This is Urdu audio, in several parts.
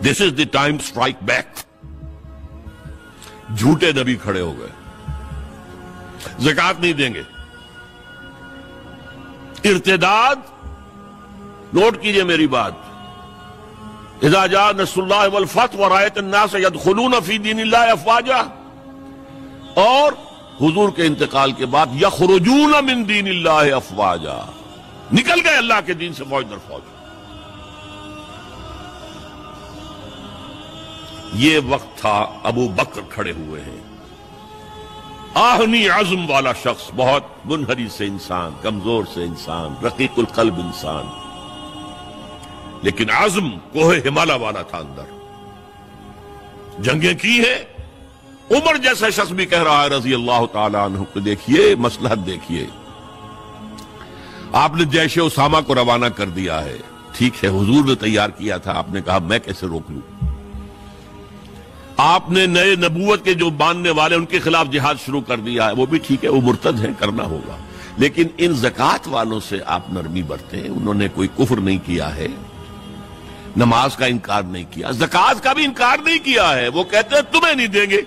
This is the time strike back. جھوٹے نبی کھڑے ہو گئے, زکات نہیں دیں گے. ارتداد, نوٹ کیجئے میری بات, اذا جاء نصر اللہ والفتح ورأیت الناس يدخلون فی دین اللہ افواجا, اور حضور کے انتقال کے بعد یخرجون من دین اللہ افواجا, نکل گئے اللہ کے دین سے فوج در فوج. یہ وقت تھا, ابو بکر کھڑے ہوئے ہیں, آہنی عزم والا شخص, بہت منہری سے انسان, کمزور سے انسان, رقیق القلب انسان, لیکن عزم کوہ ہمالا والا تھا اندر. جنگیں کی ہیں. عمر جیسا شخص بھی کہہ رہا ہے رضی اللہ تعالی عنہ کو, دیکھیے مصلحت دیکھیے, آپ نے جیش اسامہ کو روانہ کر دیا ہے, ٹھیک ہے, حضور نے تیار کیا تھا, آپ نے کہا میں کیسے روک لوں. آپ نے نئے نبوت کے جو ماننے والے ان کے خلاف جہاد شروع کر دیا ہے, وہ بھی ٹھیک ہے, وہ مرتد ہیں, کرنا ہوگا, لیکن ان زکوٰۃ والوں سے آپ نرمی برتیں. انہوں نے کوئی کفر نہیں کیا ہے, نماز کا انکار نہیں کیا, زکوٰۃ کا بھی انکار نہیں کیا ہے. وہ کہتے ہیں تمہیں نہیں دیں گے,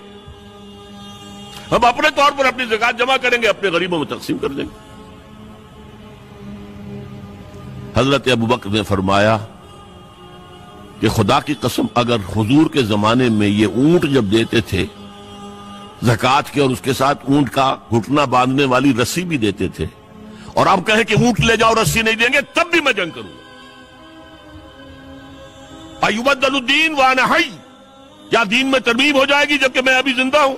ہم اپنے طور پر اپنی زکوٰۃ جمع کریں گے, اپنے غریبوں میں تقسیم کر دیں گے. حضرت ابوبکر نے فرمایا کہ خدا کی قسم, اگر حضور کے زمانے میں یہ اونٹ جب دیتے تھے زکوٰۃ کے, اور اس کے ساتھ اونٹ کا گھٹنا باندھنے والی رسی بھی دیتے تھے, اور آپ کہیں کہ اونٹ لے جاؤ رسی نہیں دیں گے, تب بھی میں جنگ کروں گا. ایبدل الدین وانا حی, کیا دین میں ترمیم ہو جائے گی جبکہ میں ابھی زندہ ہوں,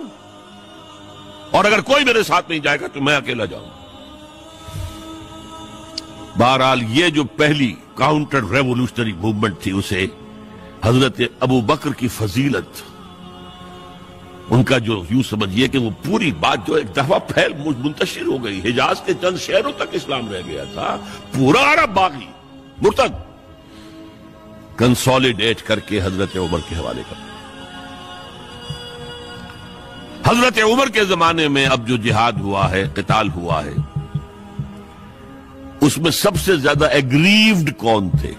اور اگر کوئی میرے ساتھ نہیں جائے گا تو میں اکیلا جاؤں. بہرحال یہ جو پہلی کاؤنٹر ریولوشنری موومنٹ تھی, اسے حضرت ابو بکر کی فضیلت, ان کا جو یوں سمجھیے کہ وہ پوری بات جو ایک دفعہ پھیل منتشر ہو گئی, حجاز کے چند شہروں تک اسلام رہ گیا تھا, پورا عرب باغی مرتد, کنسولیڈیٹ کر کے حضرت عمر کے حوالے کر. حضرت عمر کے زمانے میں اب جو جہاد ہوا ہے, قتال ہوا ہے, اس میں سب سے زیادہ ایگریوڈ کون تھے؟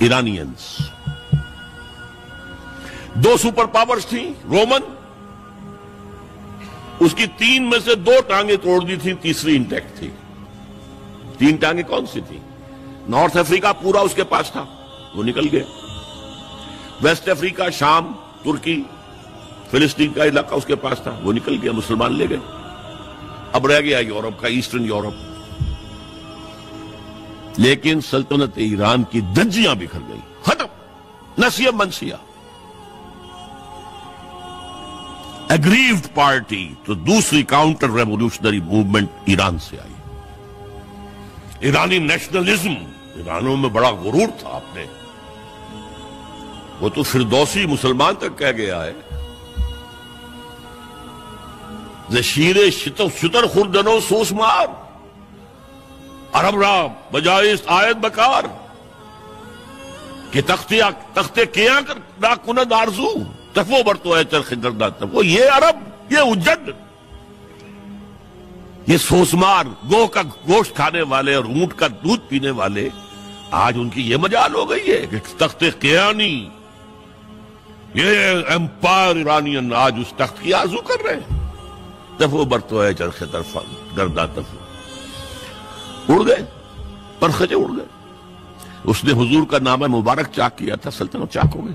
ایرانینز. دو سپر پاورز تھیں, رومن, اس کی 3 میں سے 2 ٹانگیں توڑ دی تھیں, تیسری انٹیکٹ تھی. 3 ٹانگیں کون سی تھیں؟ نارتھ افریقہ پورا اس کے پاس تھا, وہ نکل گیا. ویسٹ افریقہ, شام, ترکی, فلسطین کا علاقہ اس کے پاس تھا, وہ نکل گیا, مسلمان لے گئے. اب رہ گیا یورپ کا, ایسٹرن یورپ. لیکن سلطنت ایران کی دھجیاں بکھر گئی, ختم, نسیہ منسیہ. ایگریوڈ پارٹی تو دوسری کاؤنٹر ریولوشنری موومنٹ ایران سے آئی. ایرانی نیشنلزم, ایرانوں میں بڑا غرور تھا. آپ نے, وہ تو فردوسی مسلمان تک کہہ گیا ہے, زشیر شتر خوردنو سوس مار, عرب را بجائے آیت بکار, کہ تختے کیا نہ کند آرزو, تفو برتو ہے چرخ گردہ تفو. یہ عرب, یہ اجد, یہ سوسمار, گو کا گوشت کھانے والے اور اونٹ کا دودھ پینے والے, آج ان کی یہ مجال ہو گئی ہے کہ تخت قیانی, یہ امپائر ایرانین آج اس تخت کی آرزو کر رہے ہیں. تفو برتو ہے چرخ طرف گردہ تفو. اڑ گئے, پرخچے اڑ گئے. اس نے حضور کا نامہ مبارک چاک کیا تھا, سلطنت چاک ہو گئی.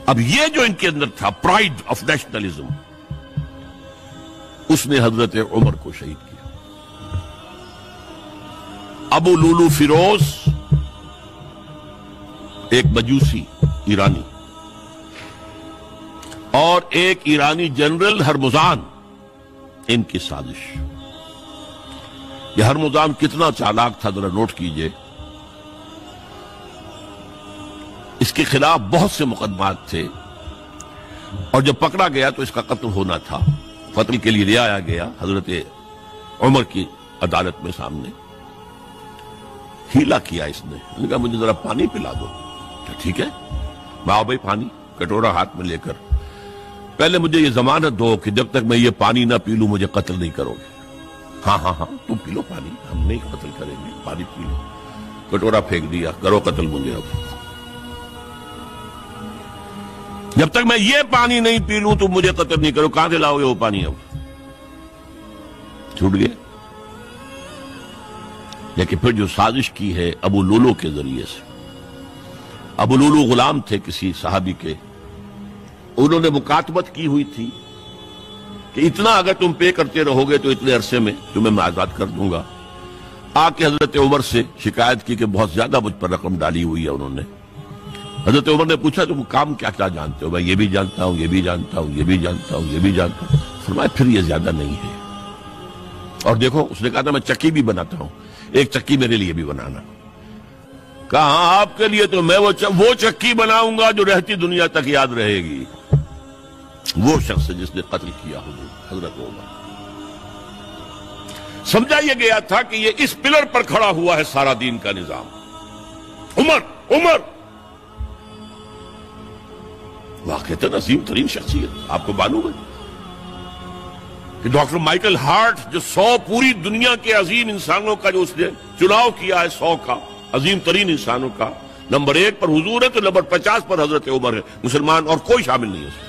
اب یہ جو ان کے اندر تھا پرائڈ آف نیشنلزم, اس نے حضرت عمر کو شہید کیا. ابو لولو فیروز, ایک مجوسی ایرانی, اور ایک ایرانی جنرل ہرمزان, ان کی سازش. یہ ہرمزان کتنا چالاک تھا ذرا نوٹ کیجئے. اس کے خلاف بہت سے مقدمات تھے, اور جب پکڑا گیا تو اس کا قتل ہونا تھا. قتل کے لیے لے آیا گیا حضرت عمر کی عدالت میں سامنے. ہیلا کیا اس نے کہا مجھے ذرا پانی پلا دو. ٹھیک ہے, باؤ بھائی پانی, کٹورا ہاتھ میں لے کر, پہلے مجھے یہ ضمانت دو کہ جب تک میں یہ پانی نہ پی لوں مجھے قتل نہیں کرو گے. ہاں ہاں ہاں, تم پی لو پانی, ہم نہیں قتل کریں گے, پانی پی لو. کٹورا پھینک دیا، کرو قتل مجھے اب، جب تک میں یہ پانی نہیں پی لوں تو مجھے قتل نہیں کرو۔ کہاں سے لاؤ گے وہ پانی؟ اب چھوٹ گئے۔ لیکن پھر جو سازش کی ہے ابو لولو کے ذریعے سے، ابو لولو غلام تھے کسی صحابی کے، انہوں نے مکاتبت کی ہوئی تھی کہ اتنا اگر تم پے کرتے رہو گے تو اتنے عرصے میں تمہیں میں آزاد کر دوں گا۔ آ کے حضرت عمر سے شکایت کی کہ بہت زیادہ مجھ پر رقم ڈالی ہوئی ہے انہوں نے۔ حضرت عمر نے پوچھا تم کام کیا کیا جانتے ہو؟ میں یہ بھی جانتا ہوں، یہ بھی جانتا ہوں، یہ بھی جانتا ہوں، یہ بھی جانتا ہوں۔ فرمایا پھر یہ زیادہ نہیں ہے۔ اور دیکھو اس نے کہا تھا میں چکی بھی بناتا ہوں، ایک چکی میرے لیے بھی بنانا۔ کہا آپ کے لیے تو میں وہ چکی بناؤں گا جو رہتی دنیا تک یاد رہے گی۔ وہ شخص جس نے قتل کیا حضرت عمر، سمجھا یہ گیا تھا کہ یہ اس پلر پر کھڑا ہوا ہے سارا دین کا نظام۔ عمر عمر واقعتاً عظیم ترین شخصیت، آپ کو معلوم ہے کہ ڈاکٹر مائیکل ہارٹ جو 100 پوری دنیا کے عظیم انسانوں کا جو اس نے چناؤ کیا ہے، 100 کا عظیم ترین انسانوں کا، نمبر 1 پر حضور ہے تو نمبر 50 پر حضرت عمر ہے، مسلمان اور کوئی شامل نہیں ہے اس میں۔